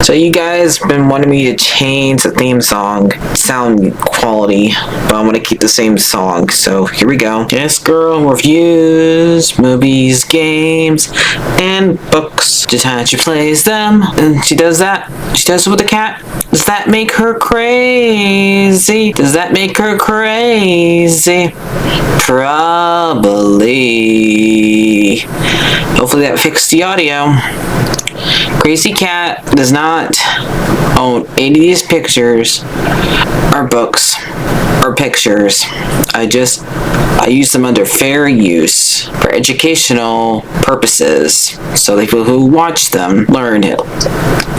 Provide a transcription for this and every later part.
So you guys been wanting me to change the theme song sound quality, but I'm gonna keep the same song. So here we go. This girl reviews movies, games, and books. Just how she plays them, and she does that. She does it with the cat. Does that make her crazy? Does that make her crazy? Probably. Hopefully that fixed the audio. Crazy Cat does not own any of these pictures or books or pictures. I use them under fair use for educational purposes, so the people who watch them learn a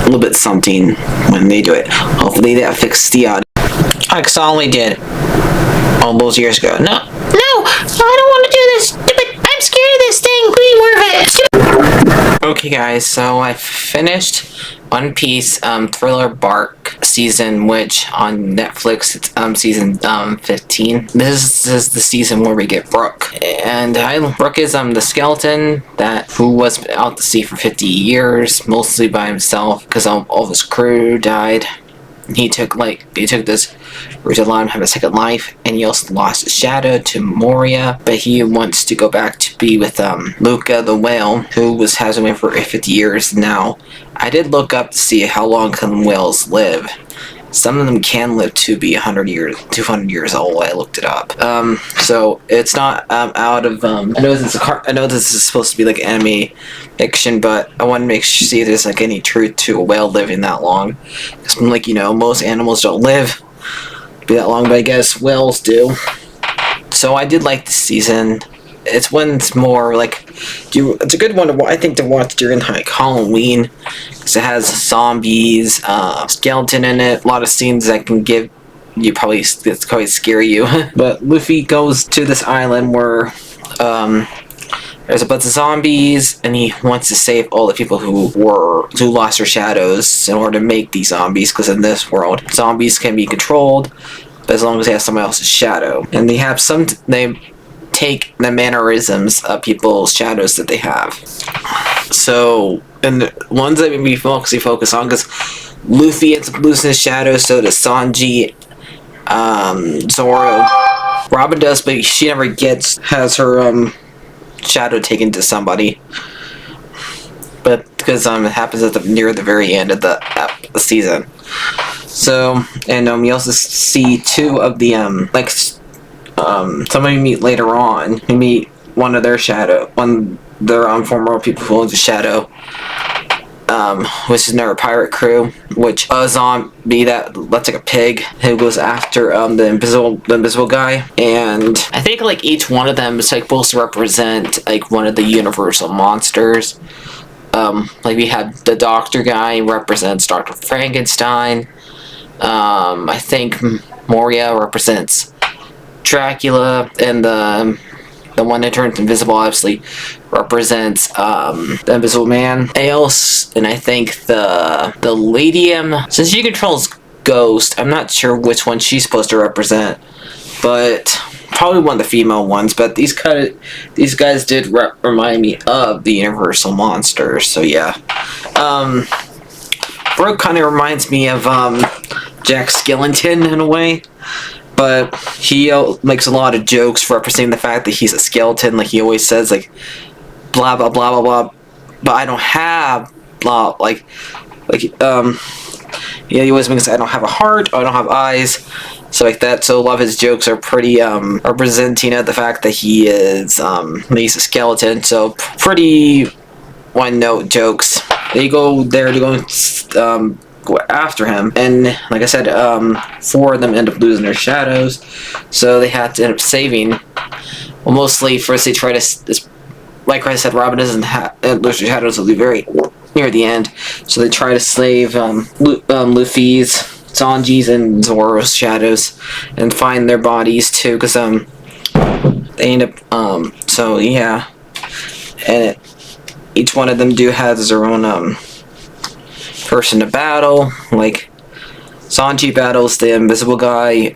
little bit something when they do it. Hopefully that fixed the audio. I only did all those years ago. No, I don't want to do this. I'm scared of this thing. Be worth it. Okay, guys, so I finished One Piece Thriller Bark season, which on Netflix it's season 15. This is the season where we get Brook, and Brook is the skeleton who was out to sea for 50 years, mostly by himself because all of his crew died. He took this route to allow him to have a second life, and he also lost his shadow to Moria, but he wants to go back to be with Luca the whale, who has been away for 50 years now. I did look up to see how long can whales live. Some of them can live to be 100 years, 200 years old. I looked it up. So it's not out of. I know this is supposed to be like anime fiction, but I want to see if there's like any truth to a whale living that long. Because most animals don't live that long, but I guess whales do. So I did like this season. It's more like it's a good one to watch during like Halloween, because it has zombies, skeleton in it, a lot of scenes that can give you probably scare you. But Luffy goes to this island where there's a bunch of zombies, and he wants to save all the people who lost their shadows in order to make these zombies, because in this world zombies can be controlled, but as long as they have someone else's shadow, and they take the mannerisms of people's shadows that they have. So, and the ones that we focus on, because Luffy ends up losing his shadow, so does Sanji, Zoro. Robin does, but she never has her shadow taken to somebody. But because it happens near the very end of the season. So, and we also see two of the somebody we meet later on. We meet one of their former people who owns a shadow, which is another pirate crew, which a zombie that's like a pig who goes after the invisible guy. And I think like each one of them is supposed to represent like one of the universal monsters. Like we have the doctor guy represents Dr. Frankenstein. I think Moria represents Dracula, and the one that turns invisible obviously represents the Invisible Man. And I think the lady, since she controls Ghost, I'm not sure which one she's supposed to represent, but probably one of the female ones. But these guys did remind me of the Universal monsters. So yeah, Brooke kind of reminds me of Jack Skellington in a way. But he makes a lot of jokes representing the fact that he's a skeleton. Like he always says, like blah blah blah blah blah. But I don't have blah he always makes I don't have a heart. I don't have eyes. So like that. So a lot of his jokes are pretty representing of the fact that he's a skeleton. So pretty one note jokes. They go there to go after him, and like I said, four of them end up losing their shadows, so they have to end up saving. Well, mostly first they try to, like I said, Robin doesn't lose her shadows until the very near the end, so they try to save Luffy's, Sanji's, and Zoro's shadows, and find their bodies too, because they end up so yeah, and each one of them has their own person to battle. Like Sanji battles the invisible guy,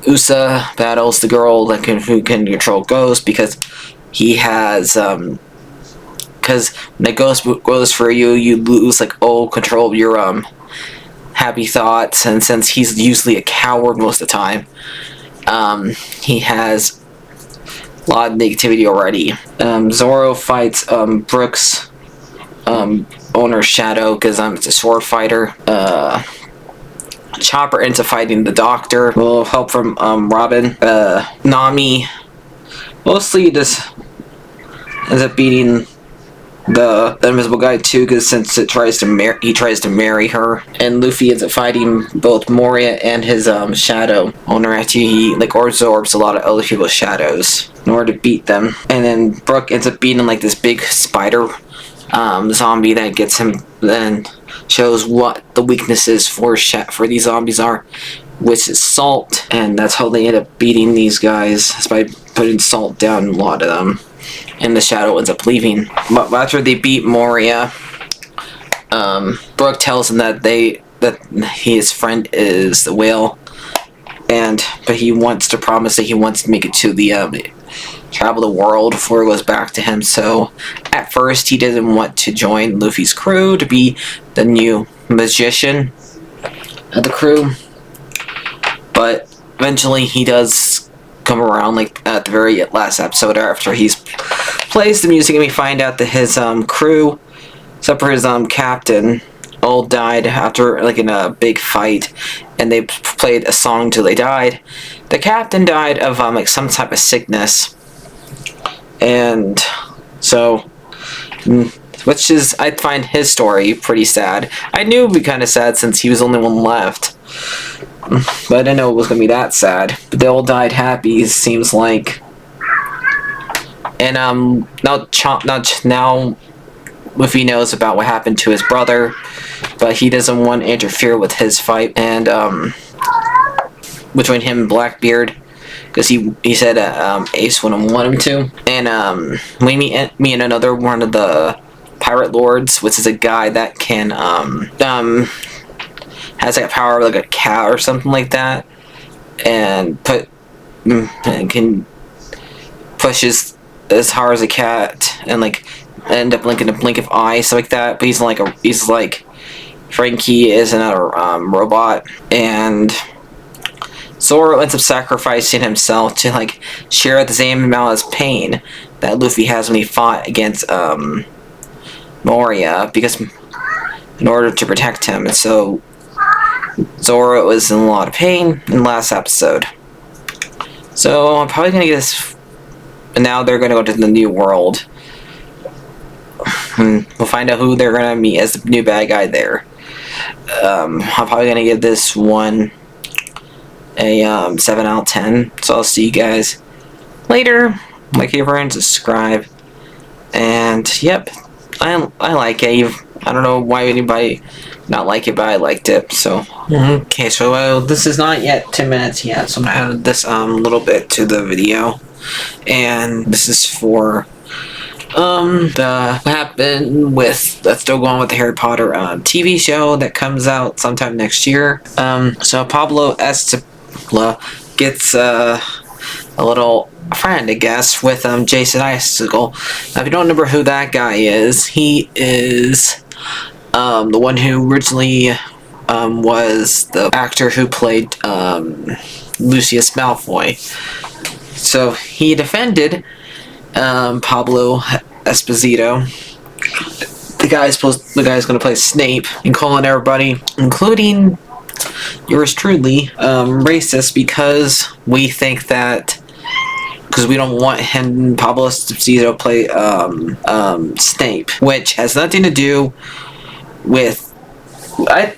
Usa battles the girl who can control Ghost, because he has because when the ghost goes for you, you lose like all control of your happy thoughts, and since he's usually a coward most of the time, he has a lot of negativity already. Zoro fights Brooks' owner's shadow because it's a sword fighter. Chopper ends up fighting the Doctor with a little help from Robin. Nami mostly just ends up beating the invisible guy too, because since he tries to marry her, and Luffy ends up fighting both Moria and his shadow owner after he absorbs a lot of other people's shadows in order to beat them. And then Brook ends up beating like this big spider zombie that gets him, then shows what the weaknesses for these zombies are, which is salt, and that's how they end up beating these guys, is by putting salt down a lot of them. And the shadow ends up leaving. But after they beat Moria, Brook tells him that his friend is the whale, but he wants to promise that he wants to make it to the travel the world before it goes back to him. So at first he doesn't want to join Luffy's crew to be the new magician of the crew, but eventually he does come around, like at the very last episode after he's plays the music, and we find out that his crew, except for his captain, all died after in a big fight, and they played a song till they died. The captain died of some type of sickness, and so, which is, I find his story pretty sad. I knew it would be kind of sad since he was the only one left, but I didn't know it was going to be that sad. But they all died happy, it seems like. And now Luffy knows about what happened to his brother, but he doesn't want to interfere with his fight, and between him and Blackbeard, because he said Ace wouldn't want him to. And we meet another one of the pirate lords, which is a guy that can has like a power like a cat or something like that, and can push as hard as a cat, and end up in a blink of eye, stuff like that. But he's like Frankie is another robot, and Zoro ends up sacrificing himself to share the same amount of pain that Luffy has when he fought against Moria, because in order to protect him. And so Zoro was in a lot of pain in the last episode. So I'm probably gonna get this. And now they're gonna go to the new world. We'll find out who they're gonna meet as the new bad guy there. I'm probably gonna give this one a 7 out of 10. So I'll see you guys later. Like, favorite, and subscribe. And yep, I like it. I don't know why anybody not like it, but I liked it. So okay, so this is not yet 10 minutes yet, so I'm gonna add this little bit to the video, and this is for what happened with that's still going with the Harry Potter TV show that comes out sometime next year. So Pablo Estela gets a little friend, I guess, with Jason Icicle. Now, if you don't remember who that guy is, he is the one who originally was the actor who played Lucius Malfoy. So he defended Pablo Esposito, the guy's going to play Snape, and calling everybody, including yours truly, racist, because we think that, because we don't want him, Pablo Esposito, play Snape, which has nothing to do with. I've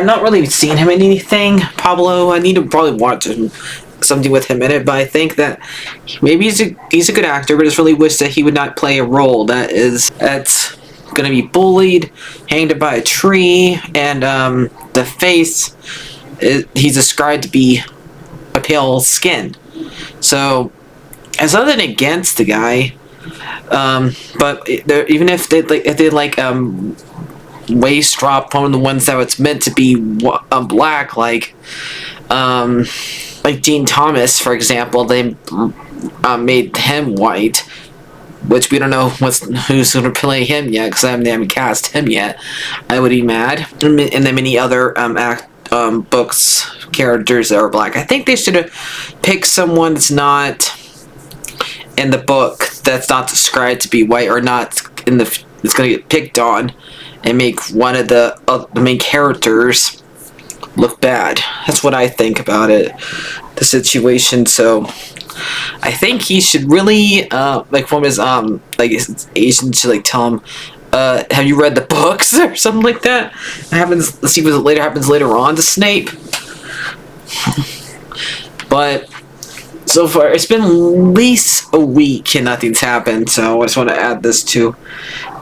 not really seen him in anything, Pablo. I need to probably watch something with him in it, but I think that maybe he's a good actor, but I just really wish that he would not play a role that's gonna be bullied, hanged by a tree, and the face he's described to be a pale skin. So, as nothing against the guy, but even if they waist drop one of the ones that was meant to be black, like Gene Thomas, for example, they made him white. which we don't know who's going to play him yet, because I haven't cast him yet. I would be mad. And then many other books characters that are black. I think they should have picked someone that's not in the book, that's not described to be white, or not in the, it's going to get picked on, and make one of the main characters look bad. That's what I think about it, the situation. So I think he should really like from his like his agent should like tell him, have you read the books or something like that. It happens. Let's see what happens later on to Snape. But so far it's been at least a week and nothing's happened, so I just want to add this to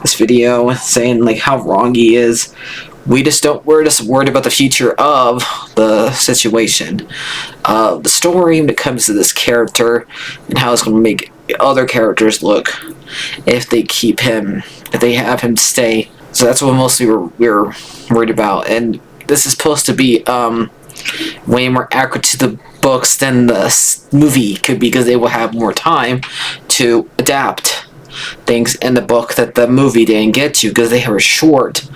this video, saying like how wrong he is. We're just worried about the future of the situation, the story when it comes to this character, and how it's going to make other characters look if they keep him, if they have him stay. So that's what mostly we're worried about. And this is supposed to be way more accurate to the books than the movie could be, because they will have more time to adapt things in the book that the movie didn't get to, because they were short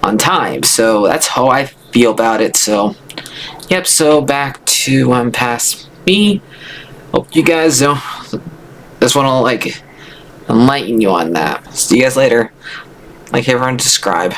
on time. So that's how I feel about it. So yep, so back to past me. Hope you guys just want to like enlighten you on that. See you guys later. Like, everyone, subscribe.